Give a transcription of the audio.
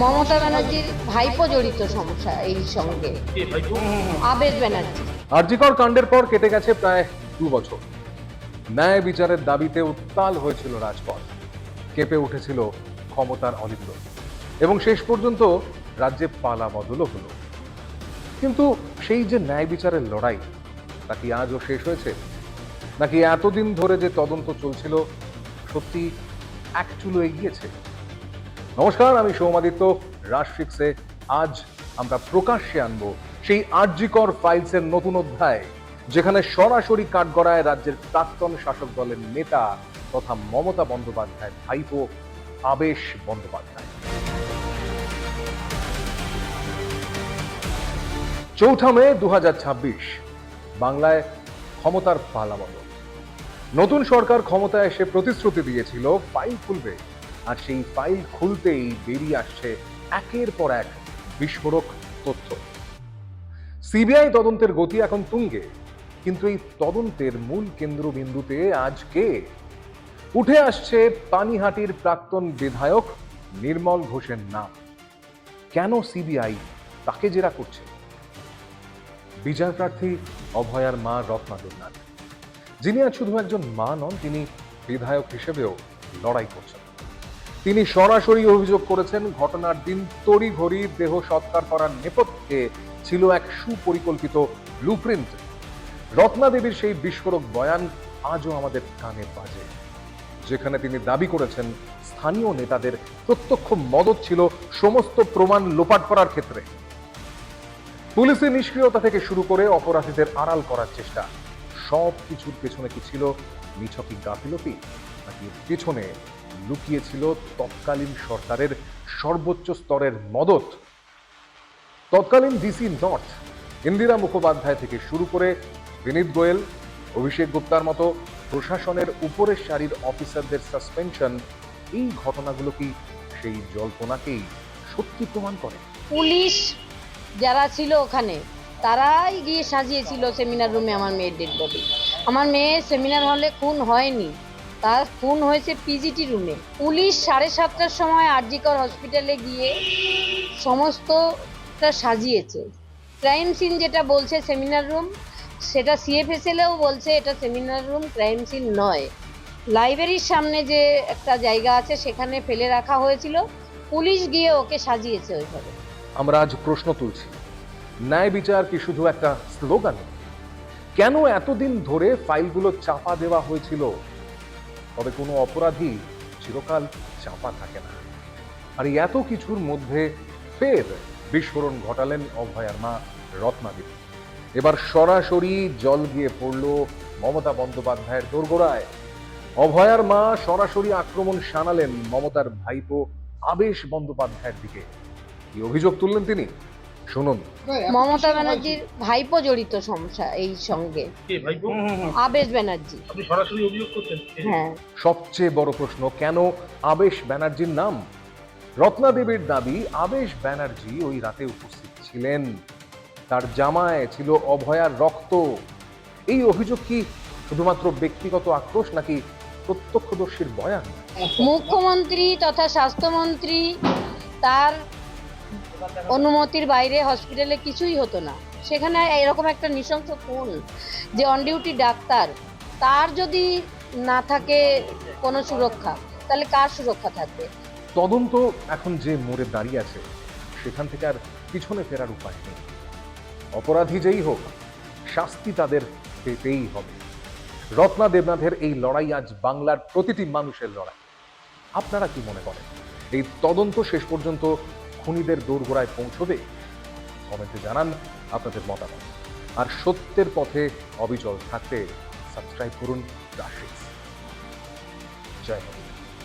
মমতা ব্যানার্জির ভাইপো জড়িত সমস্যা এই সঙ্গে, আবেশ ব্যানার্জি। আরজিকর কাণ্ডের পর কেটে গেছে প্রায় 2 বছর। ন্যায় বিচারের দাবিতে উত্তাল হয়েছিল রাজপথ, কেঁপে উঠেছিল ক্ষমতার অলিন্দ এবং শেষ পর্যন্ত রাজ্যে পালা বদলও হলো। কিন্তু সেই যে ন্যায় বিচারের লড়াই, তা কি আজও শেষ হয়েছে? নাকি এতদিন ধরে যে তদন্ত চলছিল সত্যি এক চুলো এগিয়েছে? নমস্কার, আমি সৌমাদিত্য। রাশফিক্সে আজ আমরা প্রকাশ্যে আনবো সেই আরজিকর ফাইলসের নতুন অধ্যায়, যেখানে সরাসরি কাঠগড়ায় রাজ্যের প্রাক্তন শাসক দলের নেতা তথা মমতা বন্দ্যোপাধ্যায়ের ভাইপো আবেশ বন্দ্যোপাধ্যায়। 4 মে 2026 বাংলায় ক্ষমতার পালাবদল। নতুন সরকার ক্ষমতায় এসে প্রতিশ্রুতি দিয়েছিল ফাইল খুলবে, আর সেই ফাইল খুলতেই বেরিয়ে আসছে একের পর এক বিস্ফোরক তথ্য। সিবিআই তদন্তের গতি এখন তুঙ্গে, কিন্তু এই তদন্তের মূল কেন্দ্রবিন্দুতে আজ কে? উঠে আসছে পানিহাটির প্রাক্তন বিধায়ক নির্মল ঘোষের নাম। কেন সিবিআই তাকে জেরা করছে? বিজয় প্রার্থী অভয়ার মা রত্না দেবনাথ, যিনি আজ শুধু একজন মা নন, তিনি বিধায়ক হিসেবেও লড়াই করছেন। তিনি সরাসরি অভিযোগ করেছেন ঘটনার দিন তড়িঘড়ি দেহ সৎকার করার নেপথ্যে ছিল এক সুপরিকল্পিত ব্লুপ্রিন্ট। রত্না দেবীর সেই বিস্ফোরক বয়ান আজও আমাদের কানে বাজে, যেখানে তিনি দাবি করেছেন স্থানীয় নেতাদের প্রত্যক্ষ মদত ছিল সমস্ত প্রমাণ লোপাট করার ক্ষেত্রে। পুলিশের নিষ্ক্রিয়তা থেকে শুরু করে অপরাধীদের আড়াল করার চেষ্টা, সব কিছুর পেছনে কি ছিল নিছকই গাফিলতি, নাকি পেছনে লুকিয়েছিল তৎকালীন সরকারের সর্বোচ্চ স্তরের মদত? তৎকালীন ডিসি নর্থ ইন্দিরা মুখোপাধ্যায় থেকে শুরু করে বিনীত গোয়েল, অভিষেক গুপ্তার মতো প্রশাসনের উপরের সারির অফিসারদের সাসপেনশন, এই ঘটনাগুলো কি সেই জল্পনাকেই সত্যি প্রমাণ করে? পুলিশ যারা ছিল ওখানে, তারাই গিয়ে সাজিয়েছিল সেমিনার রুমে আমার মেয়ের ডেড বডি। আমার মেয়ে সেমিনার হলে খুন হয়নি, তার খুন হয়েছে পিজিটি রুমে। পুলিশ 7:30টার সময় আরজিকর হসপিটালে গিয়ে সমস্তটা সাজিয়েছে। ক্রাইম সিন যেটা বলছে সেমিনার রুম, সেটা সিএফএসএলও বলছে এটা সেমিনার রুম, ক্রাইম সিন নয়। লাইব্রেরির সামনে যে একটা জায়গা আছে সেখানে ফেলে রাখা হয়েছিল, পুলিশ গিয়ে ওকে সাজিয়েছে ওইভাবে। আমরা আজ প্রশ্ন তুলছি, ন্যায় বিচার কি শুধু একটা স্লোগান? কেন এতদিন ধরে ফাইলগুলো চাপা দেওয়া হয়েছিল? তবে কোনো অপরাধী চিরকাল চাপা থাকে না, আর এই এত কিছুর মধ্যে ফের বিস্ফোরণ ঘটালেন অভয়ার মা রত্না দেবী। এবার সরাসরি জল গিয়ে পড়ল মমতা বন্দ্যোপাধ্যায়ের দোরগোড়ায়। অভয়ার মা সরাসরি আক্রমণ শানালেন মমতার ভাইপো আবেশ বন্দ্যোপাধ্যায়ের দিকে। কি অভিযোগ তুললেন তিনি? শুনুন। মমতা ব্যানার্জির ভাইপো জড়িত সমস্যা এই সঙ্গে, আবেশ ব্যানার্জি। আপনি সরাসরি অভিযোগ করছেন? হ্যাঁ। সবচেয়ে বড় প্রশ্ন, কেন আবেশ ব্যানার্জির নাম? রত্না দেবীর দাবি আবেশ ব্যানার্জি ওই রাতে উপস্থিত ছিলেন, তার জামায় ছিল অভয়ার রক্ত। এই অভিযোগ কি শুধুমাত্র ব্যক্তিগত আক্রোশ, নাকি প্রত্যক্ষদর্শীর বয়ান? মুখ্যমন্ত্রী তথা স্বাস্থ্যমন্ত্রী তার অনুমতির বাইরে হসপিটালে কিছুই হতো না। সেখানে এরকম একটা নৃশংস খুন, যে অন ডিউটি ডাক্তার, তার যদি না থাকে কোনো সুরক্ষা, তাহলে কার সুরক্ষা থাকবে? তদন্ত এখন যে মোড়ে দাঁড়িয়ে আছে, সেখান থেকে আর পিছনে ফেরার উপায় নেই। অপরাধী যেই হোক, শাস্তি তাদের পেতেই হবে। রত্না দেবনাথের এই লড়াই আজ বাংলার প্রতিটি মানুষের লড়াই। আপনারা কি মনে করেন, এই তদন্ত শেষ পর্যন্ত খুনিদের দোরগোড়ায় পৌঁছবে? কমেন্টে জানান আপনাদের মতামত। আর সত্যের পথে অবিচল থাকতে সাবস্ক্রাইব করুন রাশফিক্স। জয় হিন্দ।